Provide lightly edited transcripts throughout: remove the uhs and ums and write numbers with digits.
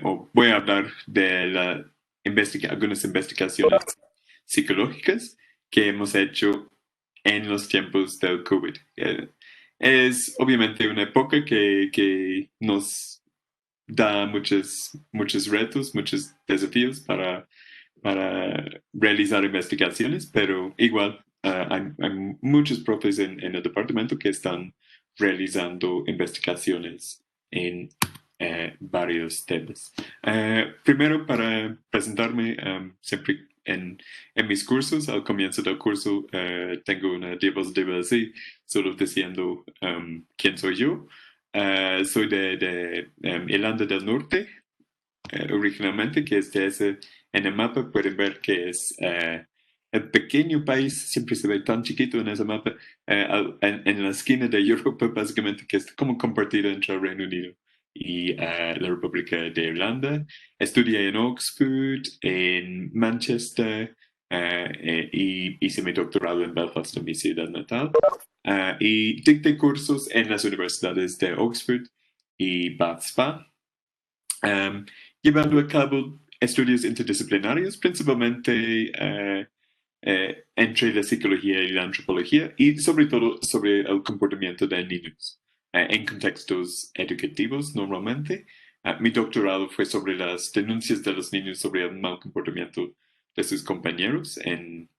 o voy a hablar de algunas investigaciones psicológicas que hemos hecho en los tiempos del COVID. Es obviamente una época que nos da muchos retos, muchos desafíos para realizar investigaciones, pero igual hay muchos profes en el departamento que están realizando investigaciones en varios temas. Primero, para presentarme, siempre en mis cursos, al comienzo del curso, tengo una diapositiva así, solo diciendo quién soy yo. Soy de Irlanda del Norte, originalmente, que es de ese, en el mapa pueden ver que es el pequeño país, siempre se ve tan chiquito en ese mapa, en la esquina de Europa, básicamente, que es como compartido entre el Reino Unido y la República de Irlanda. Estudié en Oxford, en Manchester, y hice mi doctorado en Belfast, en mi ciudad natal. Y dicté cursos en las universidades de Oxford y Bath Spa, um, llevando a cabo estudios interdisciplinarios, principalmente entre la psicología y la antropología, y sobre todo sobre el comportamiento de niños en contextos educativos normalmente. Mi doctorado fue sobre las denuncias de los niños sobre el mal comportamiento de sus compañeros en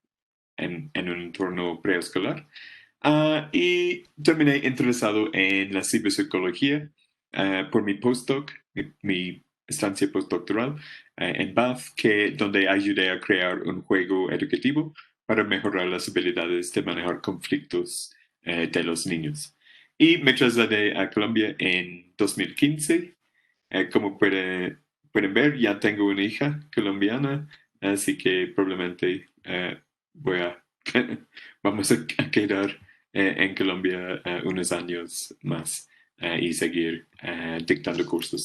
un entorno preescolar. Y terminé interesado en la ciberpsicología por mi postdoc, mi estancia postdoctoral en Bath, donde ayudé a crear un juego educativo para mejorar las habilidades de manejar conflictos de los niños. Y me trasladé a Colombia en 2015. Como pueden ver, ya tengo una hija colombiana, así que probablemente voy a vamos a quedar en Colombia unos años más y seguir dictando cursos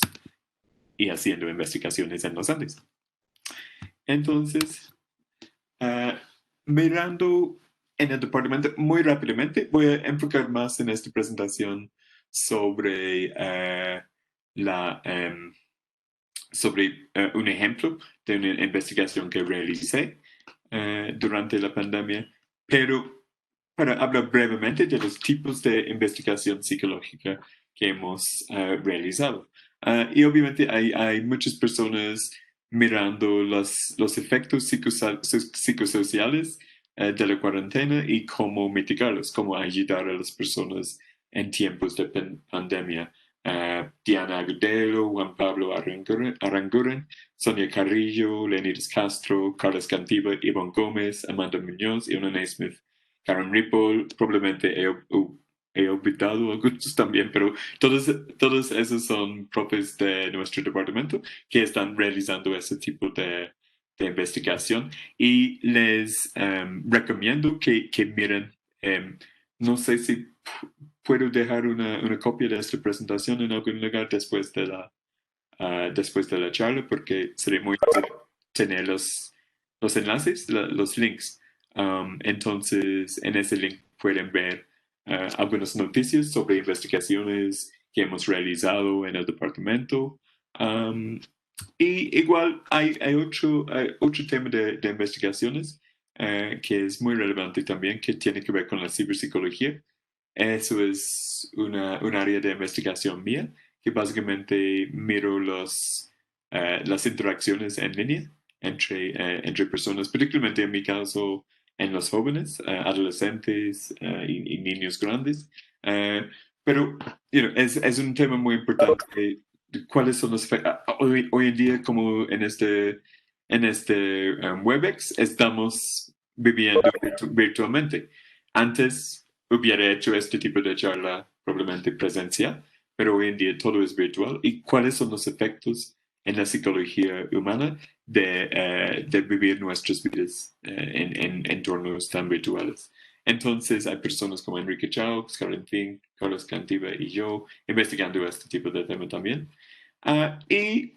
y haciendo investigaciones en los Andes. Entonces, mirando en el departamento muy rápidamente, voy a enfocar más en esta presentación sobre la... sobre un ejemplo de una investigación que realicé durante la pandemia, pero para hablar brevemente de los tipos de investigación psicológica que hemos realizado. Y obviamente hay muchas personas mirando los efectos psicosociales de la cuarentena y cómo mitigarlos, cómo ayudar a las personas en tiempos de pandemia. Diana Agudelo, Juan Pablo Aranguren, Sonia Carrillo, Leonidas Castro, Carlos Cantiva, Ivonne Gómez, Amanda Muñoz y Una Naismith. Karen Ripple, probablemente he olvidado algunos también, pero todos esos son profes de nuestro departamento que están realizando ese tipo de investigación y les recomiendo que miren, no sé si puedo dejar una copia de esta presentación en algún lugar después de la charla porque sería muy útil tener los enlaces, los links. Entonces, en ese link pueden ver algunas noticias sobre investigaciones que hemos realizado en el departamento. Y igual hay otro tema de investigaciones que es muy relevante también, que tiene que ver con la ciberpsicología. Eso es un área de investigación mía, que básicamente miro las interacciones en línea entre personas, particularmente en mi caso en los jóvenes, adolescentes y niños grandes. Pero es un tema muy importante. ¿Cuáles son los efectos? Hoy en día, como en este WebEx, estamos viviendo virtualmente. Antes hubiera hecho este tipo de charla probablemente presencial, pero hoy en día todo es virtual. ¿Y cuáles son los efectos en la psicología humana de vivir nuestras vidas en entornos tan virtuales? Entonces hay personas como Enrique Chaux, Karen Fink, Carlos Cantiva y yo investigando este tipo de tema también. Y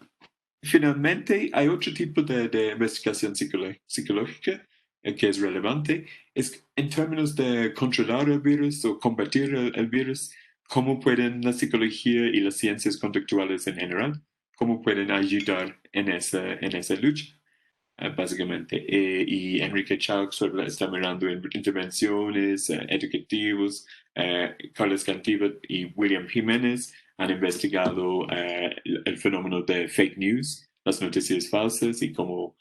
finalmente hay otro tipo de investigación psicológica que es relevante, es en términos de controlar el virus o combatir el virus, cómo pueden la psicología y las ciencias conductuales en general cómo pueden ayudar en esa lucha. Básicamente. Y Enrique Chaux está mirando en intervenciones, educativos. Carlos Cantiva y William Jiménez han investigado el fenómeno de fake news, las noticias falsas y cómo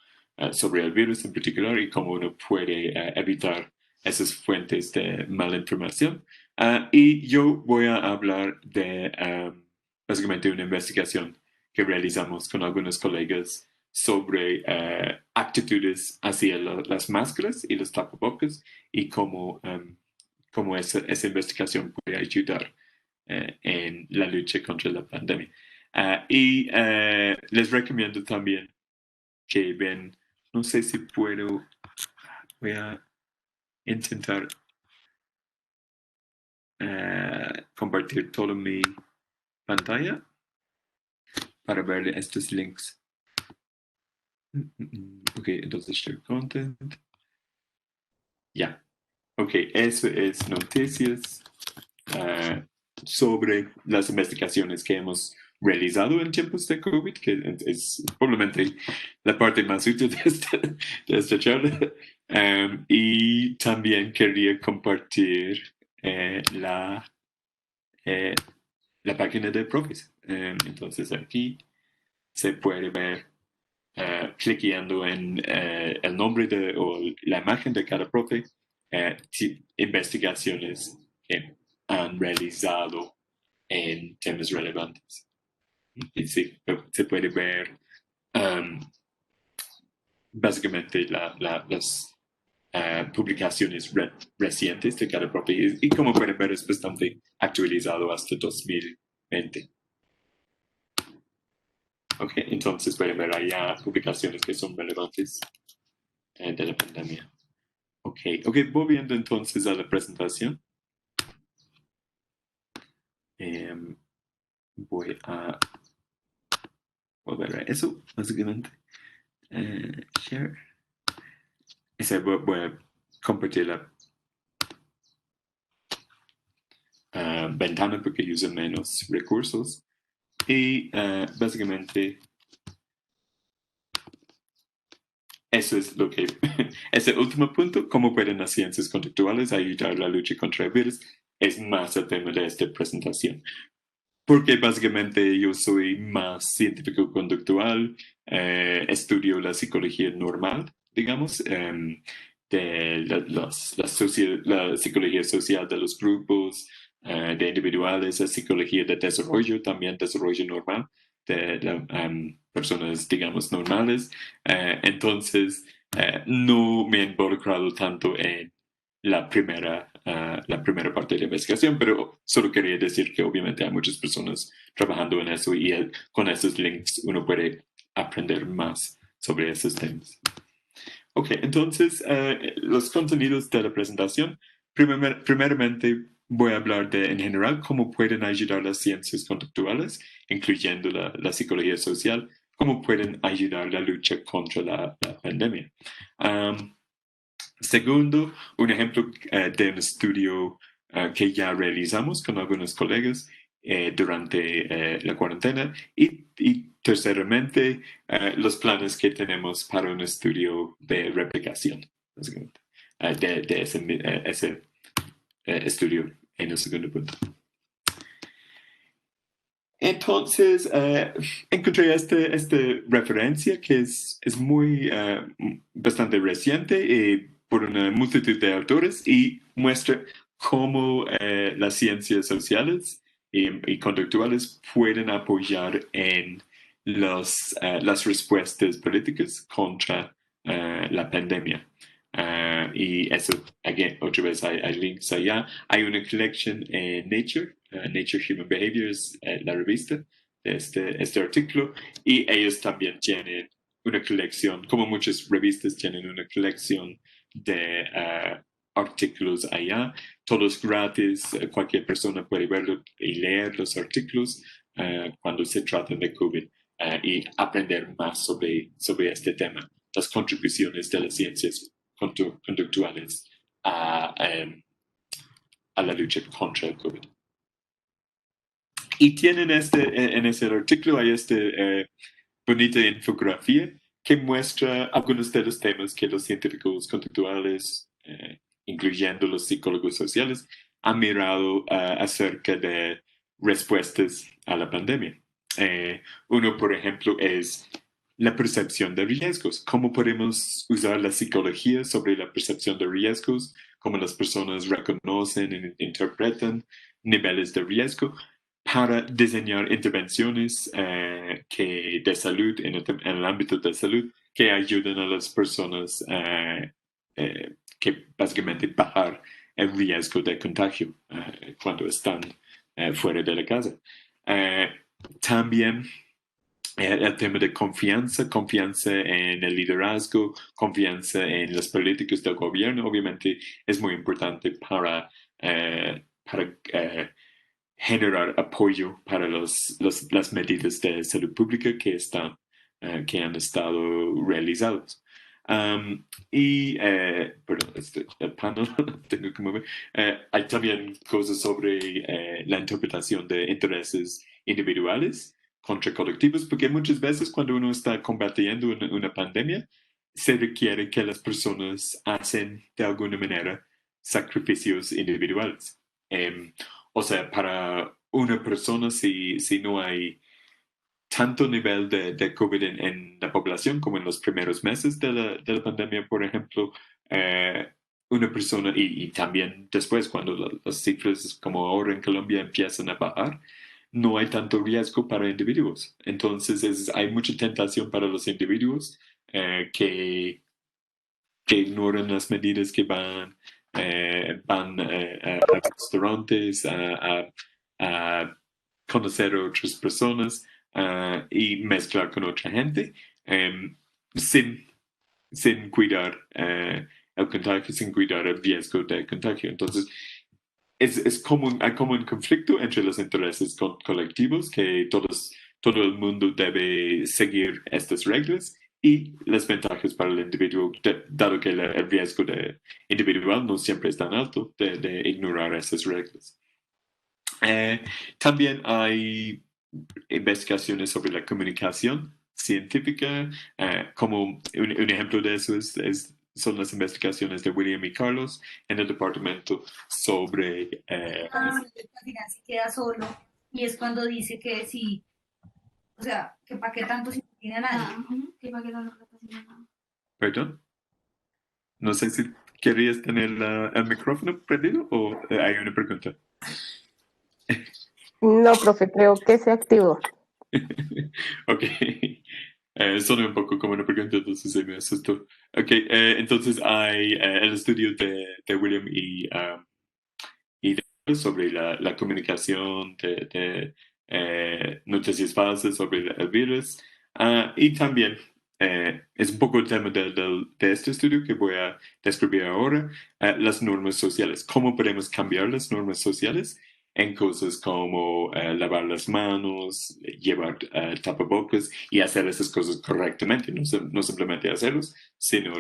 sobre el virus en particular y cómo uno puede evitar esas fuentes de mala información. Y yo voy a hablar de básicamente una investigación que realizamos con algunos colegas sobre actitudes hacia las máscaras y los tapabocas y cómo esa investigación puede ayudar en la lucha contra la pandemia. Y les recomiendo también que ven, no sé si puedo, voy a intentar compartir toda mi pantalla para ver estos links. Ok, entonces share content. Ya. Ok, eso es noticias sobre las investigaciones que hemos realizado en tiempos de COVID, que es probablemente la parte más útil de esta charla. Y también quería compartir la página de Profis. Entonces aquí se puede ver cliqueando en el nombre o la imagen de cada profe, investigaciones que han realizado en temas relevantes. Y se puede ver básicamente las publicaciones recientes de cada profe y como pueden ver es bastante actualizado hasta 2020. Ok, entonces pueden ver allá publicaciones que son relevantes de la pandemia. Ok, volviendo entonces a la presentación. Voy a volver a eso, básicamente. Share. Voy a compartir la ventana porque usa menos recursos. Y básicamente eso es lo que... Ese último punto, cómo pueden las ciencias conductuales ayudar a la lucha contra el virus, es más el tema de esta presentación. Porque básicamente yo soy más científico conductual, estudio la psicología normal, digamos, de la psicología social de los grupos, de individuales, la psicología de desarrollo, también desarrollo normal de personas, digamos, normales. Entonces, no me he involucrado tanto en la primera parte de la investigación, pero solo quería decir que obviamente hay muchas personas trabajando en eso y con esos links uno puede aprender más sobre esos temas. Ok, entonces los contenidos de la presentación. Primeramente voy a hablar en general cómo pueden ayudar las ciencias conductuales, incluyendo la psicología social, cómo pueden ayudar la lucha contra la pandemia. Segundo, un ejemplo de un estudio que ya realizamos con algunos colegas durante la cuarentena. Y terceramente, los planes que tenemos para un estudio de replicación, básicamente, de ese estudio en el segundo punto. Entonces, encontré esta referencia que es muy bastante reciente por una multitud de autores y muestra cómo las ciencias sociales y conductuales pueden apoyar en las respuestas políticas contra la pandemia. Y eso, otra vez hay links allá. Hay una collection en Nature, Nature Human Behaviors, la revista de este artículo, y ellos también tienen una colección, como muchas revistas tienen una colección de artículos allá, todos gratis, cualquier persona puede verlo y leer los artículos cuando se trata de COVID y aprender más sobre este tema, las contribuciones de las ciencias conductuales a la lucha contra el COVID. Y tienen en ese artículo hay bonita infografía que muestra algunos de los temas que los científicos conductuales, incluyendo los psicólogos sociales, han mirado acerca de respuestas a la pandemia. Uno, por ejemplo, es la percepción de riesgos. ¿Cómo podemos usar la psicología sobre la percepción de riesgos? ¿Cómo las personas reconocen e interpretan niveles de riesgo para diseñar intervenciones de salud en el ámbito de salud que ayuden a las personas que básicamente bajar el riesgo de contagio cuando están fuera de la casa? También el tema de confianza, confianza en el liderazgo, confianza en los políticos del gobierno, obviamente es muy importante para generar apoyo para las medidas de salud pública que han estado realizadas. Perdón, el panel, tengo que mover. Hay también cosas sobre la interpretación de intereses individuales contra colectivos, porque muchas veces cuando uno está combatiendo una pandemia, se requiere que las personas hacen de alguna manera sacrificios individuales. O sea, para una persona, si no hay tanto nivel de COVID en la población como en los primeros meses de la pandemia, por ejemplo, una persona, y también después cuando las cifras como ahora en Colombia empiezan a bajar, no hay tanto riesgo para individuos. Entonces hay mucha tentación para los individuos que ignoran las medidas que van a restaurantes, a conocer a otras personas y mezclar con otra gente sin, sin cuidar el contagio, sin cuidar el riesgo de contagio. Entonces, hay como un conflicto entre los intereses colectivos que todo el mundo debe seguir estas reglas y las ventajas para el individuo, dado que el riesgo individual no siempre es tan alto de ignorar esas reglas. También hay investigaciones sobre la comunicación científica, como un ejemplo de eso son las investigaciones de William y Carlos en el departamento sobre... Al final se queda solo y es cuando dice que sí, o sea, que para qué tanto si no tiene a nadie. Que para qué tanto si no nada. ¿Perdón? No sé si querías tener el micrófono prendido o hay una pregunta. No, profe, creo que se activó. Ok. Suena un poco como una pregunta, entonces se me asustó. Ok, entonces hay el estudio de William y sobre la comunicación de noticias falsas sobre el virus. Y también es un poco el tema de este estudio que voy a describir ahora, las normas sociales. ¿Cómo podemos cambiar las normas sociales en cosas como lavar las manos, llevar tapabocas y hacer esas cosas correctamente? No simplemente hacerlos, sino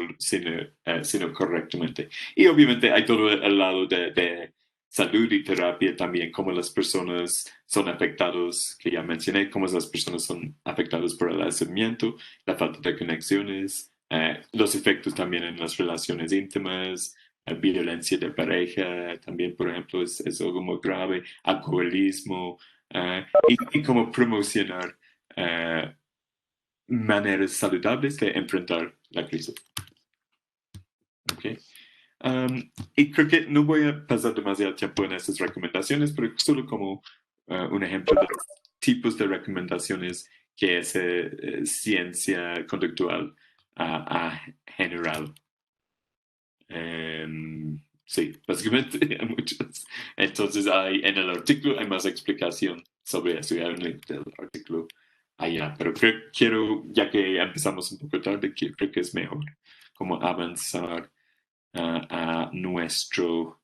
correctamente. Y obviamente hay todo el lado de salud y terapia también, cómo las personas son afectados, que ya mencioné, cómo las personas son afectadas por el aislamiento, la falta de conexiones, los efectos también en las relaciones íntimas, violencia de pareja, también, por ejemplo, es algo muy grave, alcoholismo, y cómo promocionar maneras saludables de enfrentar la crisis. Okay. Y creo que no voy a pasar demasiado tiempo en estas recomendaciones, pero solo como un ejemplo de los tipos de recomendaciones que es ciencia conductual a general. Sí, básicamente hay muchos. Entonces en el artículo hay más explicación sobre eso, hay un link del artículo allá, pero quiero, ya que empezamos un poco tarde, creo que es mejor como avanzar a nuestro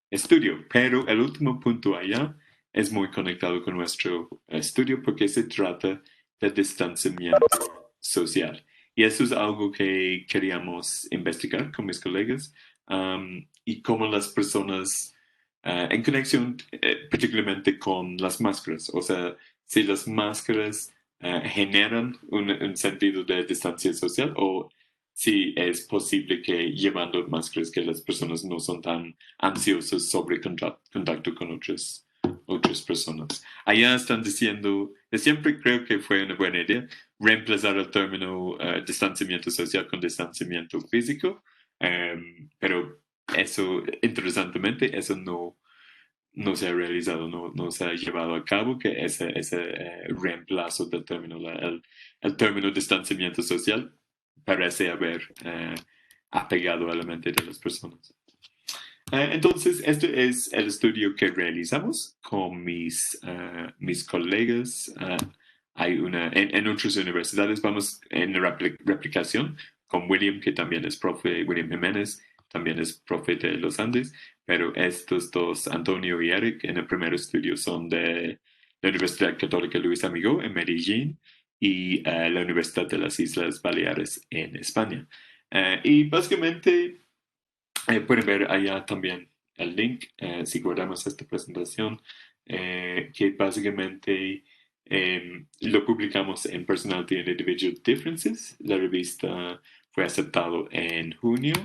estudio. Pero el último punto allá es muy conectado con nuestro estudio porque se trata de distanciamiento social. Y eso es algo que queríamos investigar con mis colegas y cómo las personas en conexión particularmente con las máscaras. O sea, si las máscaras generan un sentido de distancia social o si es posible que llevando máscaras que las personas no son tan ansiosas sobre contacto con otras personas. Allá están diciendo, yo siempre creo que fue una buena idea reemplazar el término distanciamiento social con distanciamiento físico, pero eso, interesantemente, eso no se ha realizado, no se ha llevado a cabo, que ese reemplazo del término, el término distanciamiento social parece haber apegado a la mente de las personas. Entonces, este es el estudio que realizamos con mis colegas. Hay en otras universidades, vamos en la replicación con William, que también es profe, William Jiménez, también es profe de los Andes, pero estos dos, Antonio y Eric, en el primer estudio son de la Universidad Católica Luis Amigo en Medellín y la Universidad de las Islas Baleares en España. Y básicamente pueden ver allá también el link, si guardamos esta presentación, que básicamente lo publicamos en Personality and Individual Differences. La revista fue aceptado en junio.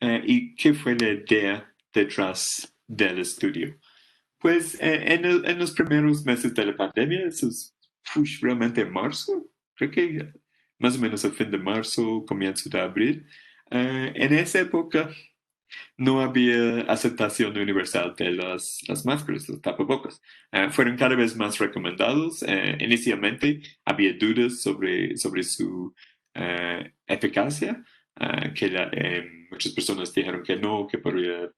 ¿Y qué fue la idea detrás del estudio? Pues en los primeros meses de la pandemia, eso es realmente en marzo, creo que más o menos a fin de marzo, comienzo de abril. En esa época no había aceptación universal de las máscaras, los tapabocas. Fueron cada vez más recomendados. Inicialmente había dudas sobre su eficacia, muchas personas dijeron que no, que podría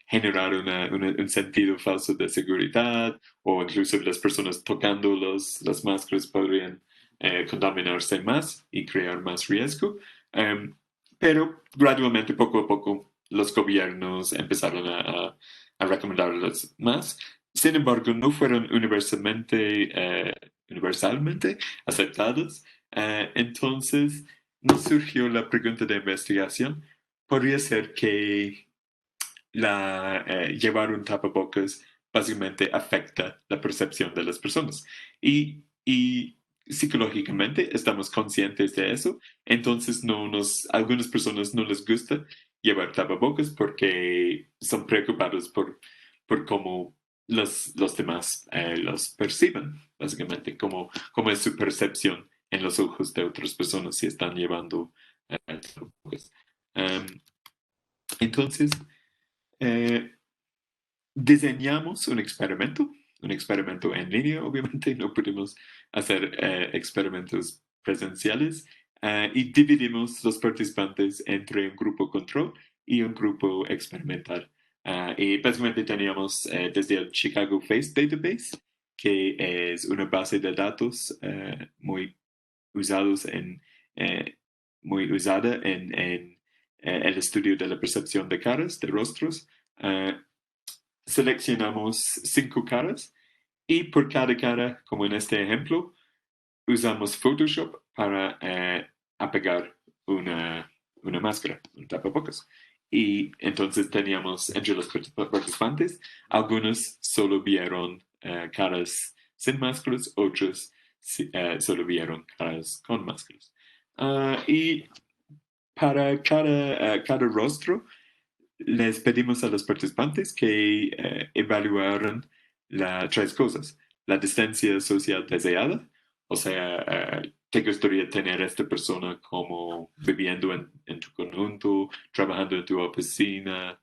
generar un sentido falso de seguridad, o incluso las personas tocando las máscaras podrían contaminarse más y crear más riesgo. Pero gradualmente, poco a poco, los gobiernos empezaron a recomendarlas más. Sin embargo, no fueron universalmente aceptadas. Entonces, nos surgió la pregunta de investigación. ¿Podría ser que llevar un tapabocas básicamente afecta la percepción de las personas? Y psicológicamente estamos conscientes de eso, entonces algunas personas no les gusta llevar tapabocas porque son preocupados por cómo los demás los perciben, básicamente, cómo es su percepción en los ojos de otras personas si están llevando tapabocas. Entonces, diseñamos un experimento en línea, obviamente, no pudimos hacer experimentos presenciales, y dividimos los participantes entre un grupo control y un grupo experimental. Y básicamente teníamos desde el Chicago Face Database, que es una base de datos muy usados muy usada en el estudio de la percepción de caras, de rostros. Seleccionamos 5 caras y por cada cara, como en este ejemplo, usamos Photoshop para apegar una máscara, un tapabocas. Y entonces teníamos entre los participantes, algunos solo vieron caras sin máscaras, otros solo vieron caras con máscaras. Y para cada rostro, les pedimos a los participantes que evaluaran 3 cosas. La distancia social deseada, o sea, ¿te gustaría tener a esta persona como viviendo en tu conjunto, trabajando en tu oficina,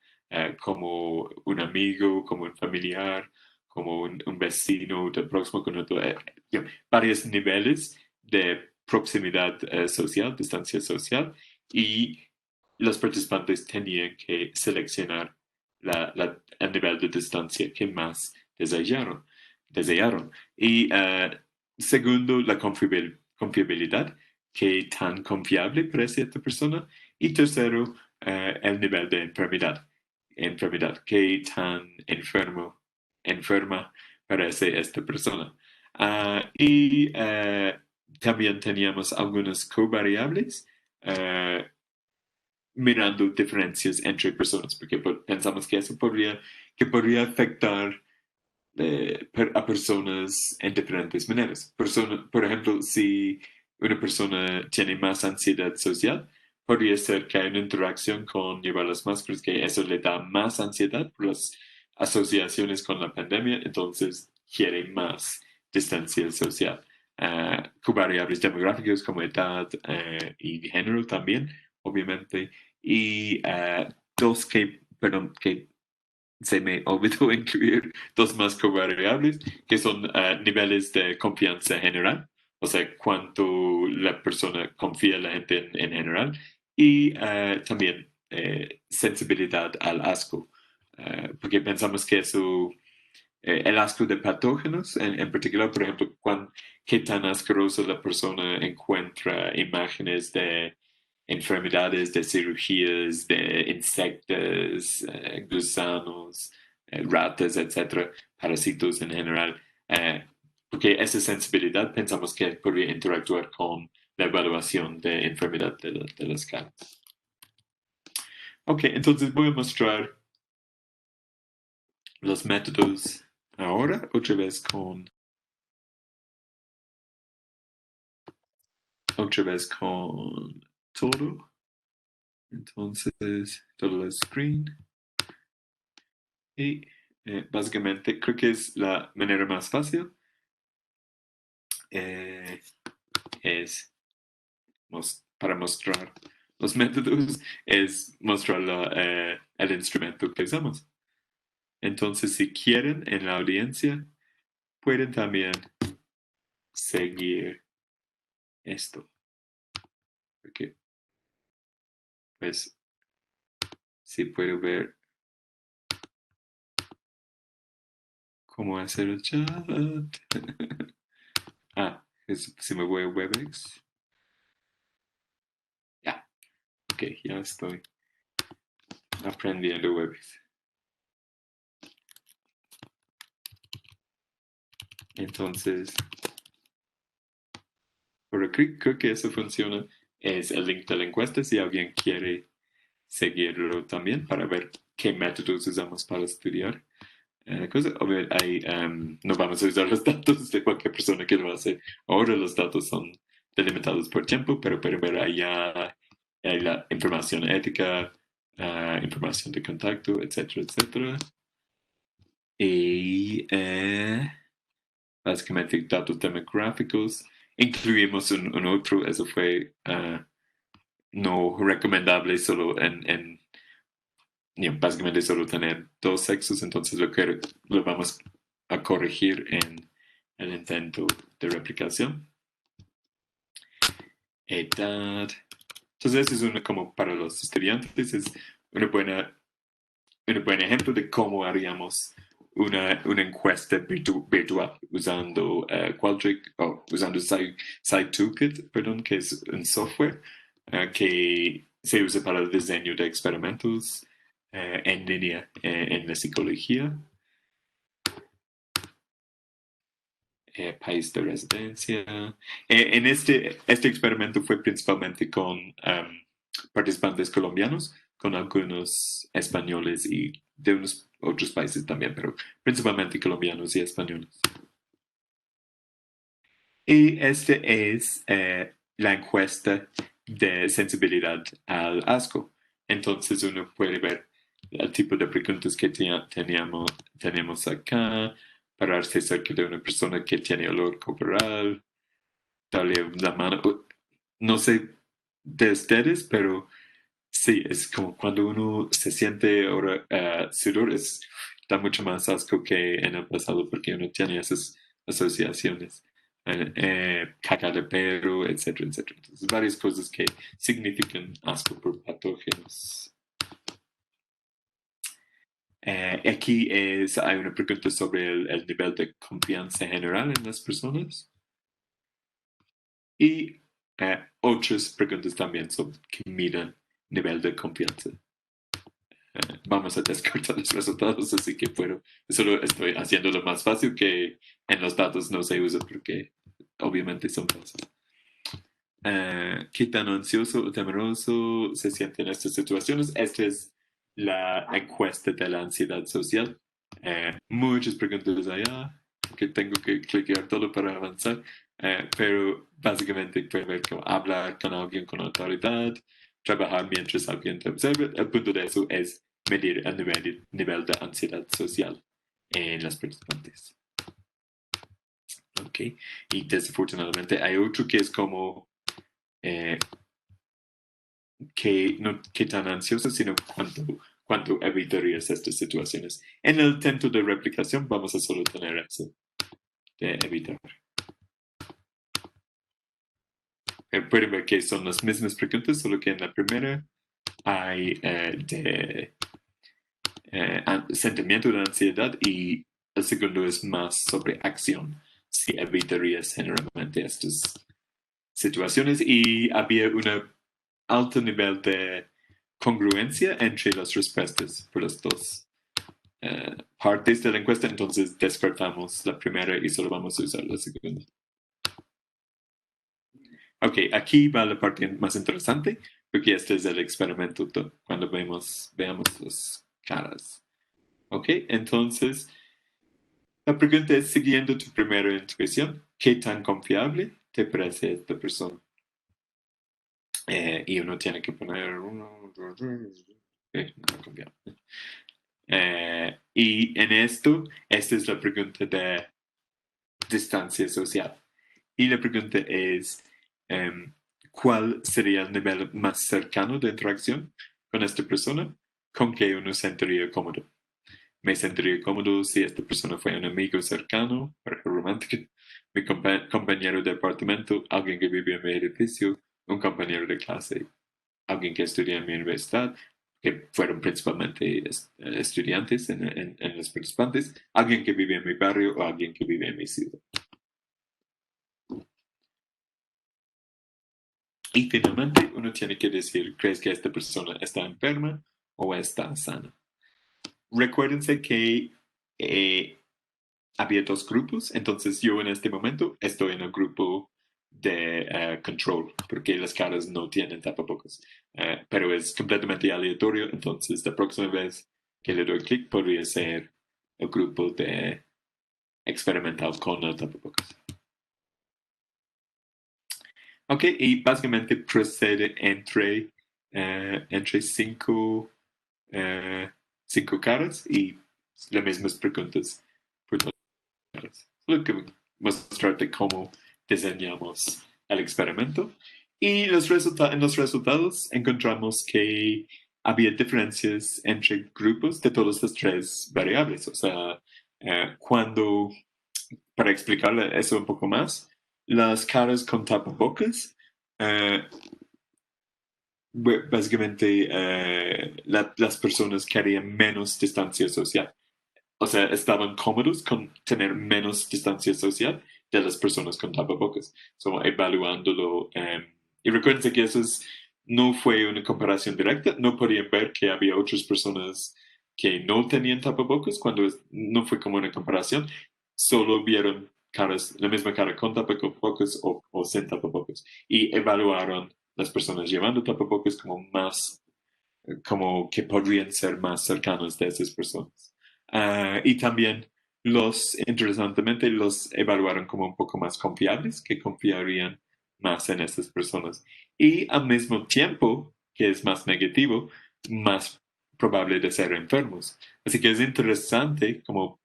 como un amigo, como un familiar, como un vecino del próximo conjunto? Varios niveles de proximidad social, distancia social, y los participantes tenían que seleccionar el nivel de distancia que más desearon. Y segundo, la confiabilidad, qué tan confiable parece esta persona. Y tercero, el nivel de enfermedad, qué tan enferma parece esta persona. Y también teníamos algunas covariables. mirando diferencias entre personas, porque pensamos que eso podría afectar a personas en diferentes maneras. Por ejemplo, si una persona tiene más ansiedad social, podría ser que hay una interacción con llevar las máscaras, que eso le da más ansiedad por las asociaciones con la pandemia, entonces quiere más distancia social. Con variables demográficas como edad y género también, obviamente. Y que se me olvidó incluir dos más covariables, que son niveles de confianza general, o sea, cuánto la persona confía en la gente en general, y también sensibilidad al asco, porque pensamos que eso, el asco de patógenos, en particular, por ejemplo, qué tan asqueroso la persona encuentra imágenes de enfermedades, de cirugías, de insectos, gusanos, ratas, etcétera, parásitos en general, porque esa sensibilidad pensamos que podría interactuar con la evaluación de enfermedad de las caras. Ok, entonces voy a mostrar los métodos ahora, otra vez con todo. Entonces, todo el screen. Y básicamente creo que es la manera más fácil. Es para mostrar los métodos, es mostrar el instrumento que usamos. Entonces, si quieren en la audiencia, pueden también seguir esto. Porque, pues, si puedo ver cómo hacer el chat. Si me voy a WebEx. Ya, ok, ya estoy aprendiendo WebEx. Entonces, por aquí creo que eso funciona. Es el link de la encuesta si alguien quiere seguirlo también para ver qué métodos usamos para estudiar. No vamos a usar los datos de cualquier persona que lo hace. Ahora los datos son delimitados por tiempo, pero pueden ver allá hay la información ética, información de contacto, etcétera, etcétera. Y básicamente datos demográficos. Incluimos un otro, eso fue no recomendable solo básicamente solo tener dos sexos, entonces lo vamos a corregir en el intento de replicación. Edad. Entonces es como para los estudiantes, es un buen ejemplo de cómo haríamos una encuesta virtual usando Qualtrics o usando SciToolkit, que es un software que se usa para el diseño de experimentos en línea en la psicología. País de residencia. En este experimento fue principalmente con participantes colombianos, con algunos españoles y de unos otros países también, pero principalmente colombianos y españoles. Y este es la encuesta de sensibilidad al asco. Entonces uno puede ver el tipo de preguntas que teníamos acá, pararse cerca de una persona que tiene olor corporal, darle la mano. No sé de ustedes, pero sí, es como cuando uno se siente ahora sudor, da mucho más asco que en el pasado porque uno tiene esas asociaciones. Caca de perro, etcétera, etcétera. Entonces, varias cosas que significan asco por patógenos. Aquí hay una pregunta sobre el nivel de confianza general en las personas. Y otras preguntas también sobre que midan nivel de confianza. Vamos a descartar los resultados, así que solo estoy haciéndolo más fácil que en los datos no se usa porque obviamente son falsos. ¿Qué tan ansioso o temeroso se siente en estas situaciones? Esta es la encuesta de la ansiedad social. Muchas preguntas allá que tengo que clicar todo para avanzar, pero básicamente puede ver como hablar con alguien con autoridad, trabajar mientras alguien te observa. El punto de eso es medir el nivel de ansiedad social en las participantes. Ok, y desafortunadamente hay otro que es como no qué tan ansioso, sino cuánto evitarías estas situaciones. En el intento de replicación vamos a solo tener eso de evitar. Pueden ver que son las mismas preguntas, solo que en la primera hay de sentimiento de ansiedad y el segundo es más sobre acción. Si evitarías generalmente estas situaciones y había un alto nivel de congruencia entre las respuestas por las dos partes de la encuesta, entonces descartamos la primera y solo vamos a usar la segunda. Ok, aquí va la parte más interesante, porque este es el experimento cuando veamos las caras. Ok, entonces la pregunta es, siguiendo tu primera intuición, ¿qué tan confiable te parece esta persona? Y uno tiene que poner no confiable. Y en esto, esta es la pregunta de distancia social. Y la pregunta es, ¿cuál sería el nivel más cercano de interacción con esta persona con que uno sentiría cómodo? Me sentiría cómodo si esta persona fue un amigo cercano, romántico, mi compañero de apartamento, alguien que vive en mi edificio, un compañero de clase, alguien que estudia en mi universidad, que fueron principalmente estudiantes en los participantes, alguien que vive en mi barrio o alguien que vive en mi ciudad. Y finalmente uno tiene que decir, ¿crees que esta persona está enferma o está sana? Recuérdense que había dos grupos, entonces yo en este momento estoy en el grupo de control, porque las caras no tienen tapabocas, pero es completamente aleatorio, entonces la próxima vez que le doy clic podría ser el grupo de experimental con el tapabocas. Ok, y básicamente procede entre cinco caras y las mismas preguntas por todas las caras. Solo que mostrarte cómo diseñamos el experimento. Y en los resultados encontramos que había diferencias entre grupos de todas las tres variables. O sea, para explicarle eso un poco más, las caras con tapabocas básicamente las personas querían menos distancia social. O sea, estaban cómodos con tener menos distancia social de las personas con tapabocas. So, evaluándolo. Y recuerden que no fue una comparación directa. No podían ver que había otras personas que no tenían tapabocas cuando no fue como una comparación. Solo vieron la misma cara con tapabocas o sin tapabocas. Y evaluaron las personas llevando tapabocas como que podrían ser más cercanos de esas personas. Y también interesantemente, los evaluaron como un poco más confiables, que confiarían más en estas personas. Y al mismo tiempo, que es más negativo, más probable de ser enfermos. Así que es interesante, como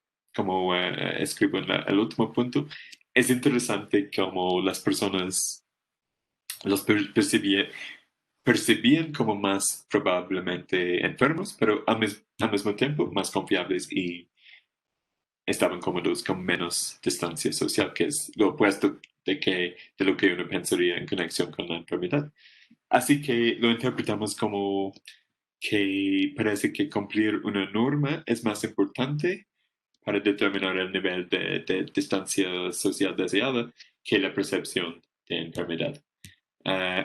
escribo en el último punto, es interesante como las personas los percibían como más probablemente enfermos, pero al mismo tiempo más confiables y estaban cómodos con menos distancia social, que es lo opuesto de lo que uno pensaría en conexión con la enfermedad. Así que lo interpretamos como que parece que cumplir una norma es más importante para determinar el nivel de distancia social deseada que la percepción de enfermedad.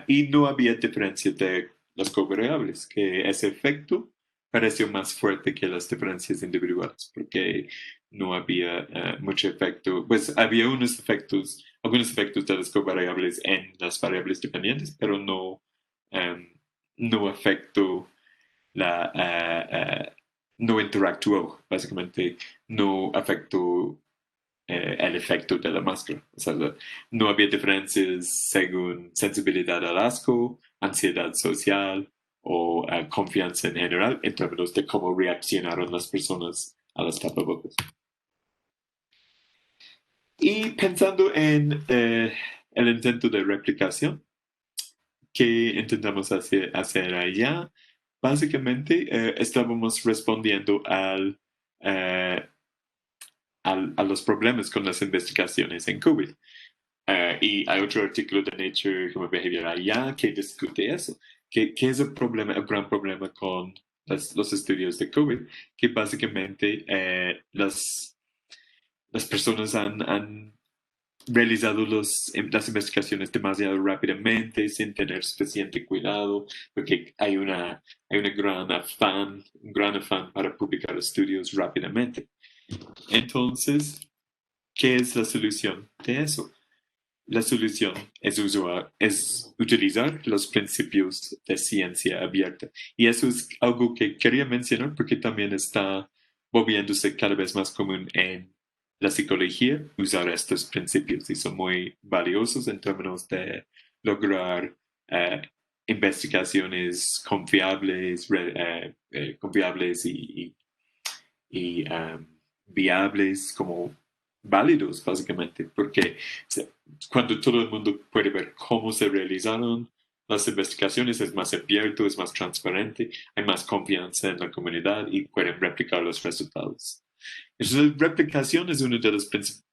Y no había diferencia de las covariables, que ese efecto pareció más fuerte que las diferencias individuales, porque no había mucho efecto, pues había unos efectos algunos efectos de las covariables en las variables dependientes, pero no afectó no interactuó, básicamente no afectó el efecto de la máscara. O sea, no había diferencias según sensibilidad al asco, ansiedad social o confianza en general en términos de cómo reaccionaron las personas a las tapabocas. Y pensando en el intento de replicación que intentamos hacer allá, básicamente estábamos respondiendo a los problemas con las investigaciones en COVID. Y hay otro artículo de Nature Human Behavior allá que discute eso. ¿Qué es el gran problema con los estudios de COVID? Que básicamente las personas han realizado las investigaciones demasiado rápidamente, sin tener suficiente cuidado, porque hay un gran afán para publicar estudios rápidamente. Entonces, ¿qué es la solución de eso? La solución es utilizar los principios de ciencia abierta. Y eso es algo que quería mencionar porque también está volviéndose cada vez más común en la psicología, usar estos principios y son muy valiosos en términos de lograr investigaciones confiables, confiables y viables como válidos, básicamente, porque cuando todo el mundo puede ver cómo se realizaron las investigaciones, es más abierto, es más transparente, hay más confianza en la comunidad y pueden replicar los resultados. Entonces, replicación es uno de los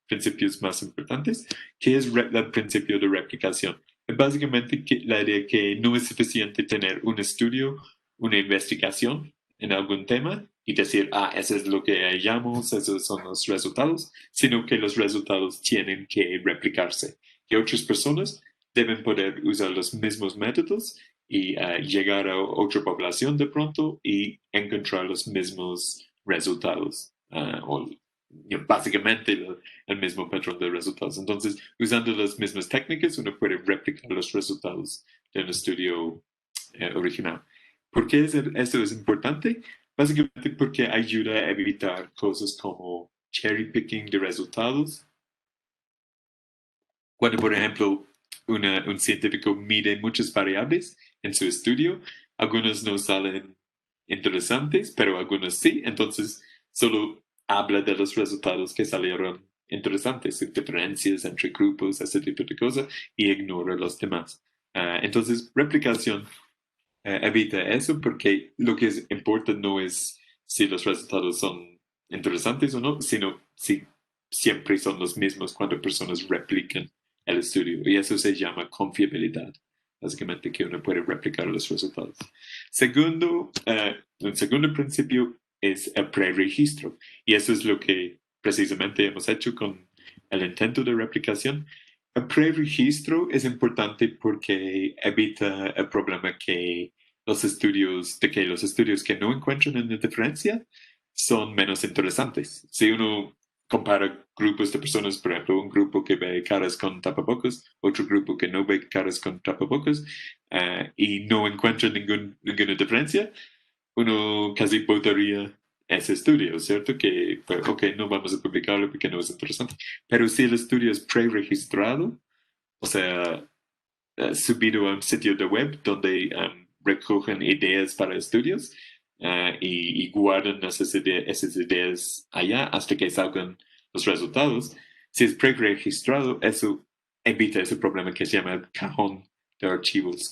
principios más importantes. ¿Qué es el principio de replicación? Es básicamente la idea que no es suficiente tener un estudio, una investigación en algún tema y decir, eso es lo que hallamos, esos son los resultados, sino que los resultados tienen que replicarse. Que otras personas deben poder usar los mismos métodos y llegar a otra población de pronto y encontrar los mismos resultados. O básicamente el mismo patrón de resultados. Entonces, usando las mismas técnicas, uno puede replicar los resultados de un estudio original. ¿Por qué esto es importante? Básicamente porque ayuda a evitar cosas como cherry picking de resultados. Cuando, por ejemplo, un científico mide muchas variables en su estudio, algunos no salen interesantes, pero algunos sí. Entonces, solo habla de los resultados que salieron interesantes, diferencias entre grupos, ese tipo de cosas, y ignora los demás. Entonces, replicación evita eso porque lo que importa no es si los resultados son interesantes o no, sino si siempre son los mismos cuando personas replican el estudio. Y eso se llama confiabilidad. Básicamente que uno puede replicar los resultados. Un segundo principio es el preregistro. Y eso es lo que precisamente hemos hecho con el intento de replicación. El preregistro es importante porque evita el problema que los estudios que no encuentran una diferencia son menos interesantes. Si uno compara grupos de personas, por ejemplo, un grupo que ve caras con tapabocas, otro grupo que no ve caras con tapabocas, y no encuentra ninguna diferencia, uno casi votaría ese estudio, ¿cierto? Que, pues, ok, no vamos a publicarlo porque no es interesante. Pero si el estudio es preregistrado, o sea, subido a un sitio de web donde recogen ideas para estudios y guardan esas ideas allá hasta que salgan los resultados. Si es preregistrado, eso evita ese problema que se llama el cajón de archivos,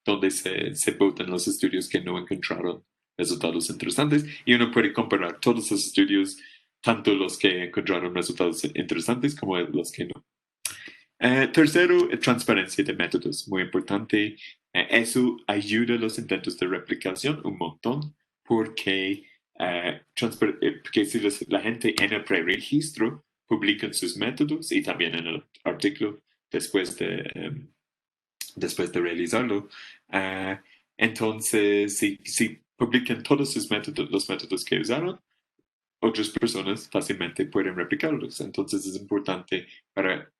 donde se botan los estudios que no encontraron resultados interesantes y uno puede comparar todos los estudios, tanto los que encontraron resultados interesantes como los que no. Tercero, transparencia de métodos, muy importante. Eso ayuda a los intentos de replicación un montón porque, si la gente en el preregistro publican sus métodos y también en el artículo después de realizarlo, entonces si publican todos sus métodos, los métodos que usaron, otras personas fácilmente pueden replicarlos. Entonces es importante para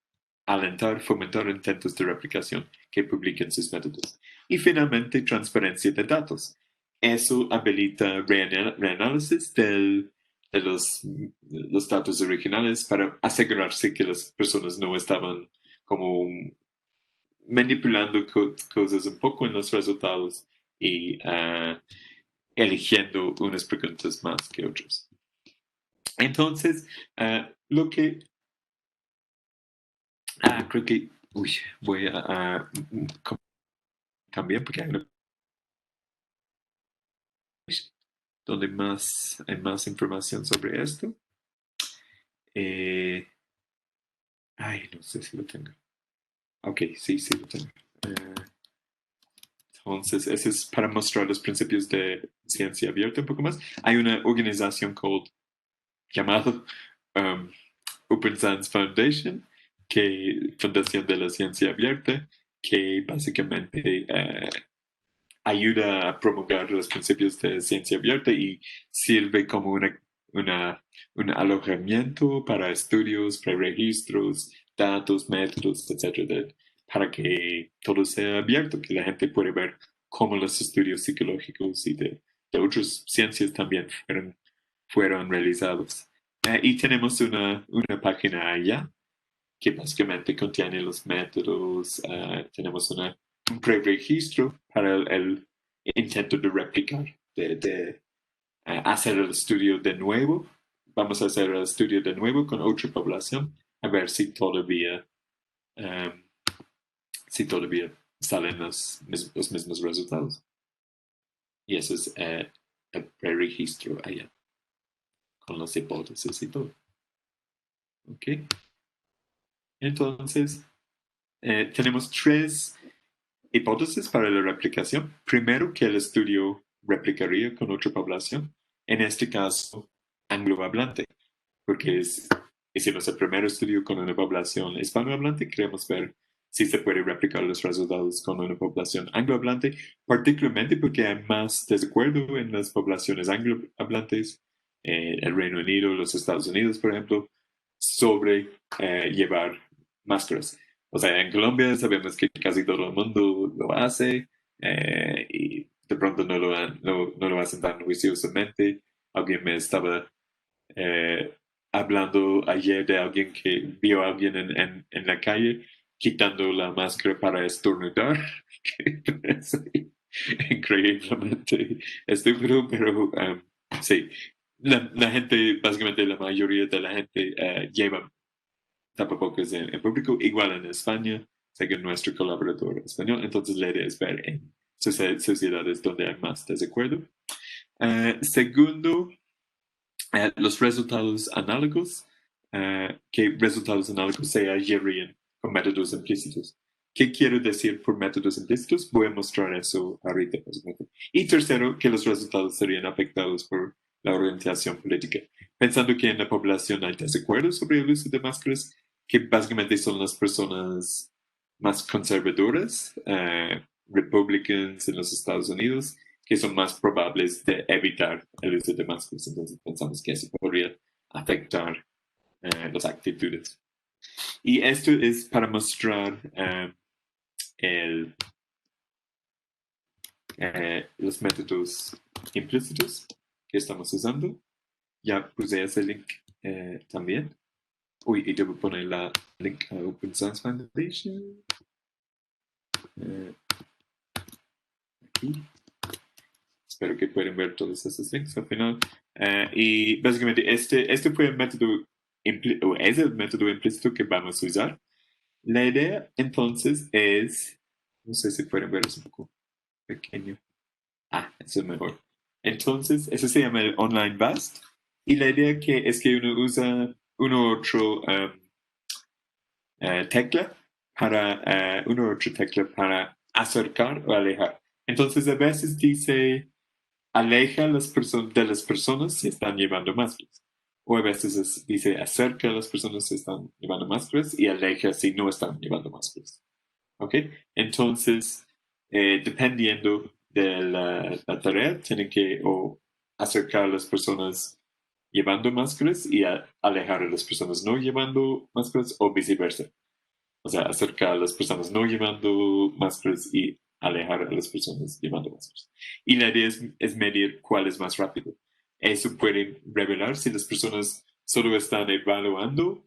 alentar, fomentar intentos de replicación que publiquen sus métodos. Y finalmente, transparencia de datos. Eso habilita reanálisis de los datos originales para asegurarse que las personas no estaban como manipulando cosas un poco en los resultados y eligiendo unas preguntas más que otras. Entonces, lo que... creo que... voy a cambiar porque hay una... donde hay más información sobre esto. No sé si lo tengo. Ok, sí lo tengo. Entonces, ese es para mostrar los principios de ciencia abierta un poco más. Hay una organización llamada Open Science Foundation, Fundación de la Ciencia Abierta, que básicamente ayuda a promulgar los principios de ciencia abierta y sirve como un alojamiento para estudios, preregistros, datos, métodos, etcétera, para que todo sea abierto, que la gente pueda ver cómo los estudios psicológicos y de otras ciencias también fueron realizados. Y tenemos una página allá que básicamente contiene los métodos. Tenemos un preregistro para el intento de replicar, de hacer el estudio de nuevo. Vamos a hacer el estudio de nuevo con otra población a ver si todavía salen los mismos resultados. Y eso es el preregistro allá, con las hipótesis y todo. ¿Ok? Entonces, tenemos 3 hipótesis para la replicación. Primero, que el estudio replicaría con otra población, en este caso anglohablante, porque hicimos el primer estudio con una población hispanohablante, queremos ver si se puede replicar los resultados con una población anglohablante, particularmente porque hay más desacuerdo en las poblaciones anglohablantes, el Reino Unido, los Estados Unidos, por ejemplo, sobre llevar máscaras. O sea, en Colombia sabemos que casi todo el mundo lo hace y de pronto no lo hacen tan juiciosamente. Alguien me estaba hablando ayer de alguien que vio a alguien en la calle quitando la máscara para estornudar. Increíblemente estúpido, pero sí. La gente, básicamente la mayoría de la gente lleva tapabocas en público, igual en España, según nuestro colaborador español. Entonces la idea es ver en sociedades donde hay más desacuerdo. Segundo, los resultados análogos, que resultados análogos se hallarían con métodos implícitos. ¿Qué quiero decir por métodos implícitos? Voy a mostrar eso ahorita. Y tercero, que los resultados serían afectados por la orientación política. Pensando que en la población hay desacuerdos sobre el uso de máscaras, que básicamente son las personas más conservadoras, republicans en los Estados Unidos, que son más probables de evitar el uso de máscaras. Entonces pensamos que eso podría afectar las actitudes. Y esto es para mostrar los métodos implícitos que estamos usando. Ya puse ese link también. Y debo poner la link a Open Science Foundation. Aquí. Espero que puedan ver todos esos links al final. Y básicamente este fue el método es el método implícito que vamos a usar. La idea entonces es, no sé si pueden ver, es un poco pequeño. Eso es mejor. Entonces, eso se llama el Online VAST. Y la idea es que uno usa otro tecla para acercar o alejar. Entonces, a veces dice aleja de las personas si están llevando máscaras. O a veces dice acerca a las personas si están llevando máscaras y aleja si no están llevando máscaras. ¿Ok? Entonces, dependiendo de la tarea, tienen que o acercar a las personas llevando máscaras y alejar a las personas no llevando máscaras o viceversa. O sea, acercar a las personas no llevando máscaras y alejar a las personas llevando máscaras. Y la idea es medir cuál es más rápido. Eso puede revelar si las personas solo están evaluando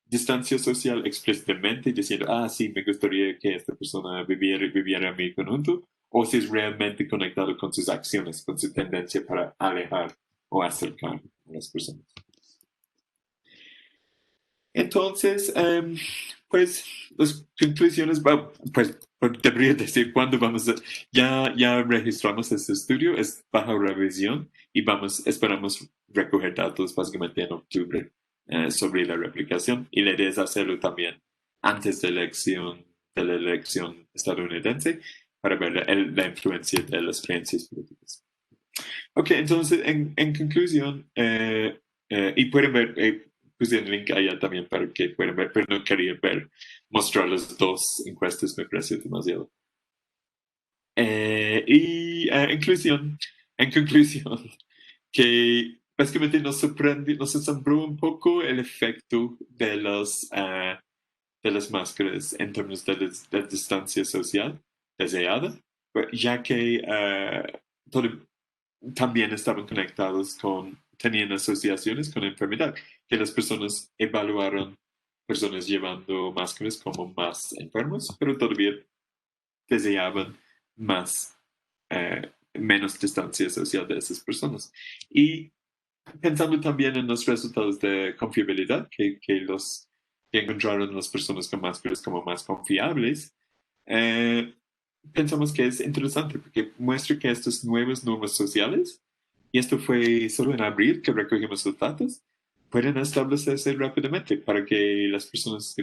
distancia social explícitamente, diciendo, sí, me gustaría que esta persona viviera en mi conjunto, o si es realmente conectado con sus acciones, con su tendencia para alejar o acercar a las personas. Entonces, pues las conclusiones, pues debería decir cuándo vamos a, ya registramos este estudio, es bajo revisión y esperamos recoger datos básicamente en octubre sobre la replicación y la idea es hacerlo también antes de la elección estadounidense para ver la influencia de las creencias políticas. Ok, entonces, en conclusión, y pueden ver, puse el link allá también para que puedan ver, pero no quería mostrar las dos encuestas, me pareció demasiado. En conclusión, que básicamente nos asombró un poco el efecto de las máscaras en términos de la distancia social deseada, ya que también estaban conectados tenían asociaciones con la enfermedad, que las personas evaluaron personas llevando máscaras como más enfermos, pero todavía deseaban menos distancia social de esas personas. Y pensando también en los resultados de confiabilidad que encontraron las personas con máscaras como más confiables, pensamos que es interesante porque muestra que estas nuevas normas sociales, y esto fue solo en abril que recogimos los datos, pueden establecerse rápidamente para que las personas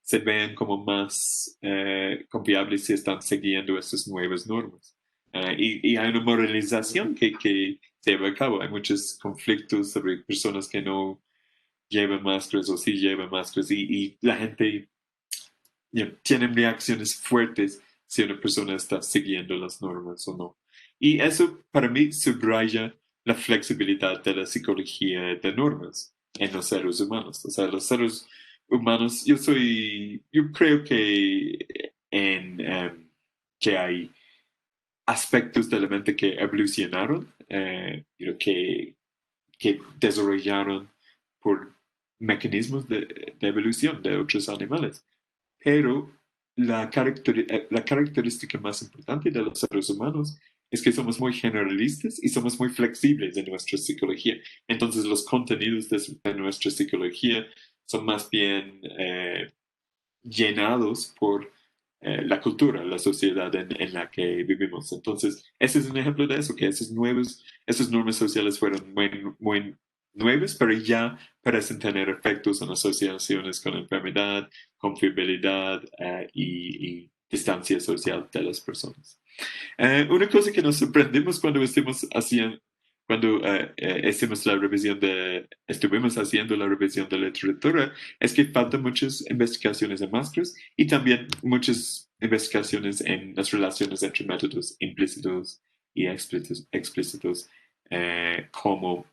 se vean como más confiables si están siguiendo estas nuevas normas. Y hay una moralización que se lleva a cabo. Hay muchos conflictos sobre personas que no llevan máscaras o sí llevan máscaras y la gente tienen reacciones fuertes si una persona está siguiendo las normas o no. Y eso para mí subraya la flexibilidad de la psicología de normas en los seres humanos. O sea, los seres humanos, yo creo que hay aspectos de la mente que evolucionaron, que desarrollaron por mecanismos de evolución de otros animales. Pero la característica más importante de los seres humanos es que somos muy generalistas y somos muy flexibles en nuestra psicología. Entonces los contenidos de nuestra psicología son más bien llenados por la cultura, la sociedad en la que vivimos. Entonces, ese es un ejemplo de eso, que esas normas sociales fueron muy nuevas, pero ya parecen tener efectos en asociaciones con enfermedad, confiabilidad y distancia social de las personas. Una cosa que nos sorprendimos cuando estuvimos haciendo la revisión de la literatura, es que faltan muchas investigaciones en máscaras y también muchas investigaciones en las relaciones entre métodos implícitos y explícitos, como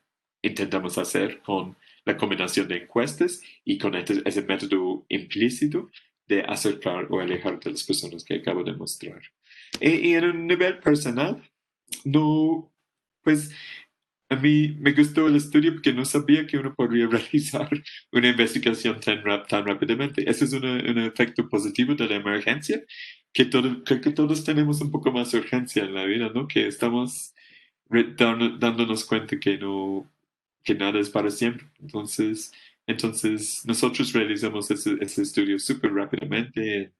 intentamos hacer con la combinación de encuestas y con ese método implícito de acercar o alejar de las personas que acabo de mostrar. Y en un nivel personal, no, pues a mí me gustó el estudio porque no sabía que uno podría realizar una investigación tan rápidamente. Ese es un efecto positivo de la emergencia, creo que todos tenemos un poco más urgencia en la vida, ¿no? Que estamos dándonos cuenta que nada es para siempre. Entonces nosotros realizamos ese estudio súper rápidamente,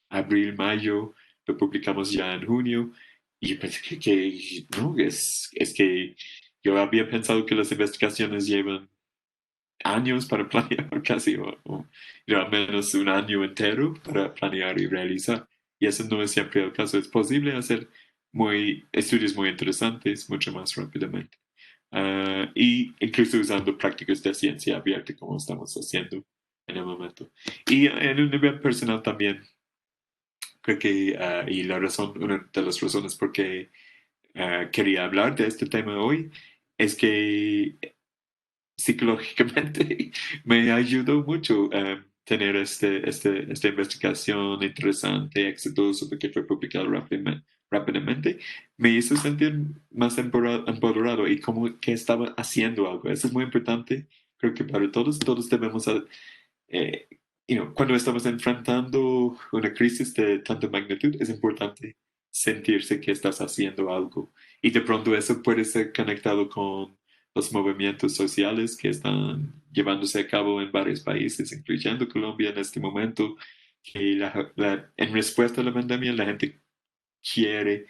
abril, mayo, lo publicamos ya en junio, y yo pensé no, es que yo había pensado que las investigaciones llevan años para planear, casi, al menos un año entero para planear y realizar. Y eso no es siempre el caso. Es posible hacer estudios muy interesantes mucho más rápidamente. Y incluso usando prácticas de ciencia abierta como estamos haciendo en el momento. Y en un nivel personal también, creo que, y una de las razones por qué quería hablar de este tema hoy, es que psicológicamente me ayudó mucho tener esta investigación interesante, exitosa, que fue publicada rápidamente, me hizo sentir más empoderado y como que estaba haciendo algo. Eso es muy importante. Creo que para todos debemos, eh, cuando estamos enfrentando una crisis de tanta magnitud, es importante sentirse que estás haciendo algo. Y de pronto eso puede ser conectado con los movimientos sociales que están llevándose a cabo en varios países, incluyendo Colombia en este momento, que en respuesta a la pandemia la gente quiere,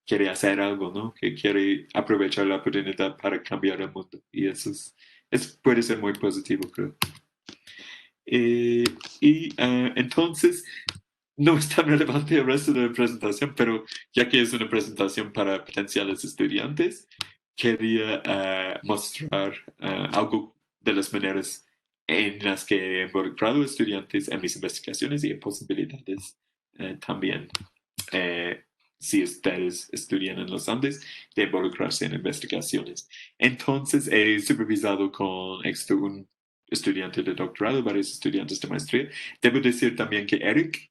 quiere hacer algo, ¿no? Que quiere aprovechar la oportunidad para cambiar el mundo. Y eso puede ser muy positivo, creo. Entonces, no es tan relevante el resto de la presentación, pero ya que es una presentación para potenciales estudiantes, quería mostrar algo de las maneras en las que he involucrado estudiantes en mis investigaciones y en posibilidades también, si ustedes estudian en los Andes, de involucrarse en investigaciones. Entonces, he supervisado con un estudiante de doctorado, varios estudiantes de maestría. Debo decir también que Eric,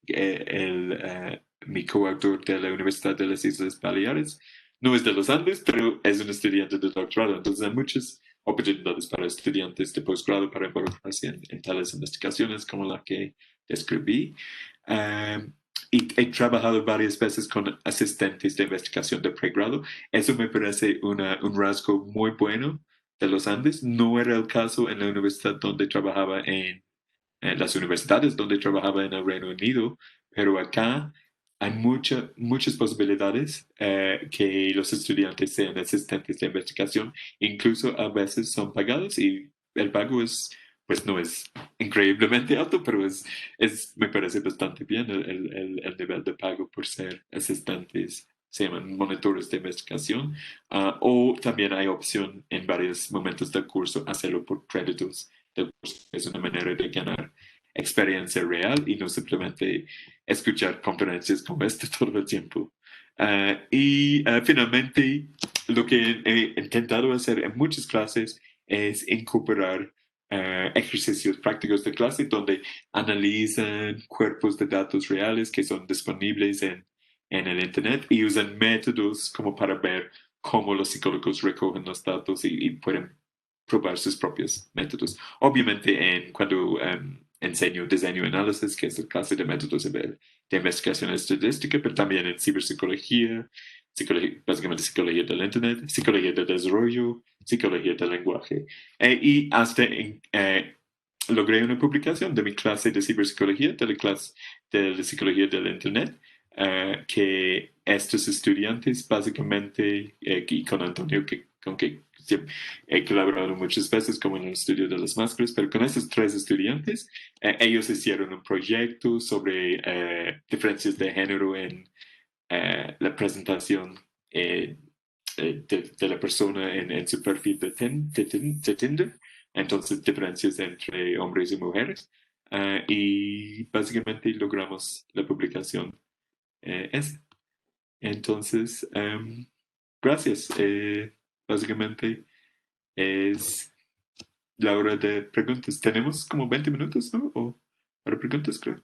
mi coautor de la Universidad de las Islas Baleares, no es de los Andes, pero es un estudiante de doctorado. Entonces hay muchas oportunidades para estudiantes de posgrado para involucrarse en tales investigaciones como la que describí. Y he trabajado varias veces con asistentes de investigación de pregrado. Eso me parece un rasgo muy bueno de los Andes. No era el caso en la universidad donde trabajaba en las universidades donde trabajaba en el Reino Unido, pero acá hay muchas posibilidades que los estudiantes sean asistentes de investigación. Incluso a veces son pagados y el pago pues no es increíblemente alto, pero me parece bastante bien el nivel de pago por ser asistentes. Se llaman monitores de investigación, o también hay opción en varios momentos del curso hacerlo por créditos del curso. Es una manera de ganar experiencia real y no simplemente escuchar conferencias como esta todo el tiempo. Finalmente, lo que he intentado hacer en muchas clases es incorporar ejercicios prácticos de clase donde analizan cuerpos de datos reales que son disponibles en el Internet y usan métodos como para ver cómo los psicólogos recogen los datos y pueden probar sus propios métodos. Obviamente, cuando enseño diseño y análisis, que es la clase de métodos de investigación estadística, pero también en ciberpsicología, básicamente psicología del Internet, psicología del desarrollo, psicología del lenguaje. Y hasta logré una publicación de mi clase de ciberpsicología, de la clase de la psicología del Internet, que estos estudiantes básicamente, y con Antonio, con que he colaborado muchas veces como en el estudio de las máscaras, pero con estos 3 estudiantes, ellos hicieron un proyecto sobre diferencias de género en la presentación de la persona en su perfil de Tinder. Entonces, diferencias entre hombres y mujeres. Y básicamente logramos la publicación esa. Entonces, gracias. Básicamente es la hora de preguntas. Tenemos como 20 minutos, ¿no? O para preguntas, creo.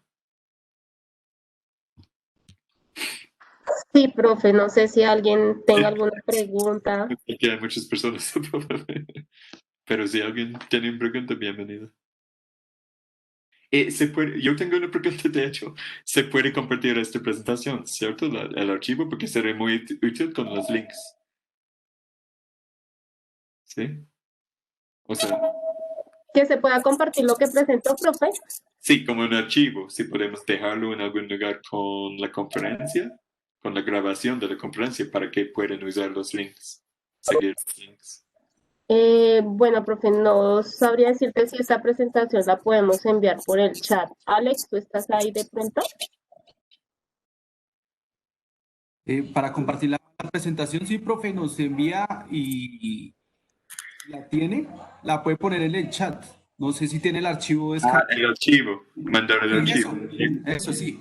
Sí, profe, no sé si alguien tenga alguna pregunta. Aquí hay muchas personas. Pero si alguien tiene una pregunta, bienvenido. Yo tengo una pregunta, de hecho. ¿Se puede compartir esta presentación, cierto? El archivo, porque será muy útil con los links. ¿Sí? O sea, Que se pueda compartir lo que presentó, profe. sí, como un archivo. Si podemos dejarlo en algún lugar con la conferencia, con la grabación de la conferencia, para que puedan usar los links, seguir los links. Bueno, profe, no sabría decirte si esta presentación la podemos enviar por el chat. Alex, ¿tú estás ahí de pronto? Para compartir la presentación, sí, profe, nos envía y la tiene, la puede poner en el chat. No sé si tiene el archivo descargado. El archivo, mandar el archivo. Eso sí.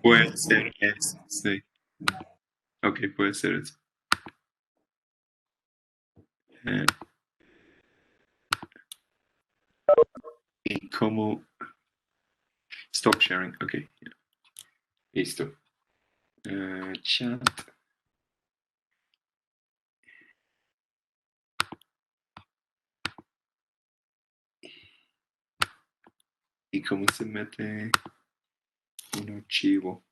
Puede ser eso, sí. Ok, puede ser eso. ¿Y cómo Stop sharing. Ok. Listo. Chat. ¿Y cómo se mete un archivo?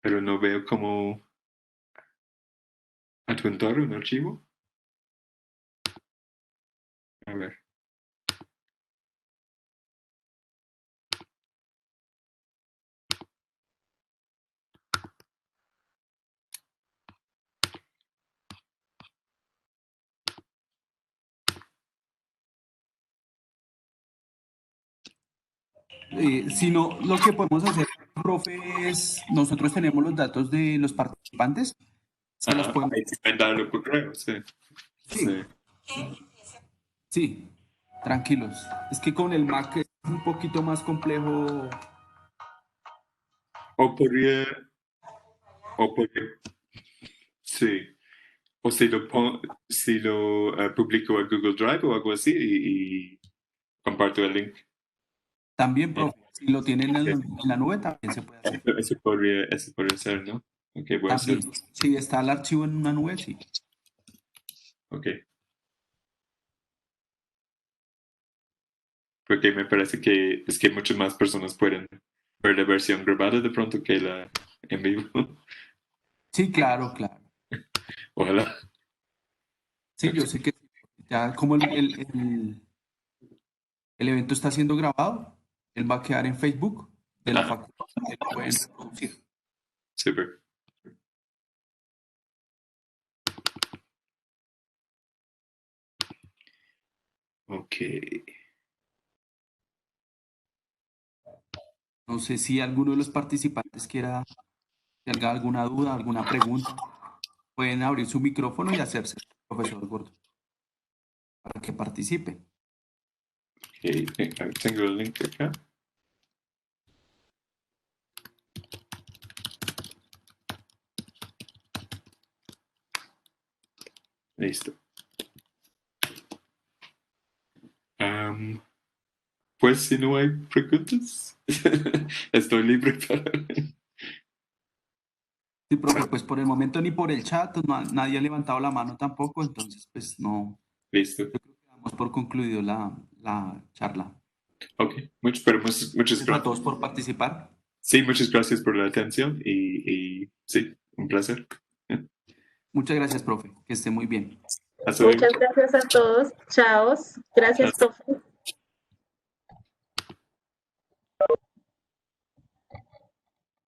Pero no veo cómo adjuntar un archivo. A ver. Si no, lo que podemos hacer, profe, es nosotros tenemos los datos de los participantes. Se los podemos. Ahí se pueden darlo por correo, sí. Sí, sí, tranquilos. Es que con el Mac es un poquito más complejo. O podría, sí. O si lo publico a Google Drive o algo así y comparto el link. También, profe, si lo tienen en la nube, también se puede hacer. Eso podría ser, ¿no? Ok, voy a hacer. También, si está el archivo en una nube, sí. Ok. Porque me parece que es que muchas más personas pueden ver la versión grabada de pronto que la en vivo. Sí, claro, claro. Ojalá. Sí, yo sé que ya como el evento está siendo grabado, él va a quedar en Facebook de la facultad, ahí lo pueden reproducir. Super. Ok. No sé si alguno de los participantes quiera, si haga alguna duda, alguna pregunta, pueden abrir su micrófono y hacerse, profesor Gordo, para que participe. Ok, tengo el link acá. Listo. Pues si no hay preguntas, estoy libre para... Sí, profe, pues por el momento ni por el chat, nadie ha levantado la mano tampoco, entonces pues no, Listo. yo creo que damos por concluido la charla. Ok, muchas Gracias a todos gracias. por participar. Sí, muchas gracias por la atención y sí, un placer. Muchas gracias, profe, que esté muy bien. Hasta luego. Muchas gracias a todos. Chao. Gracias, profe.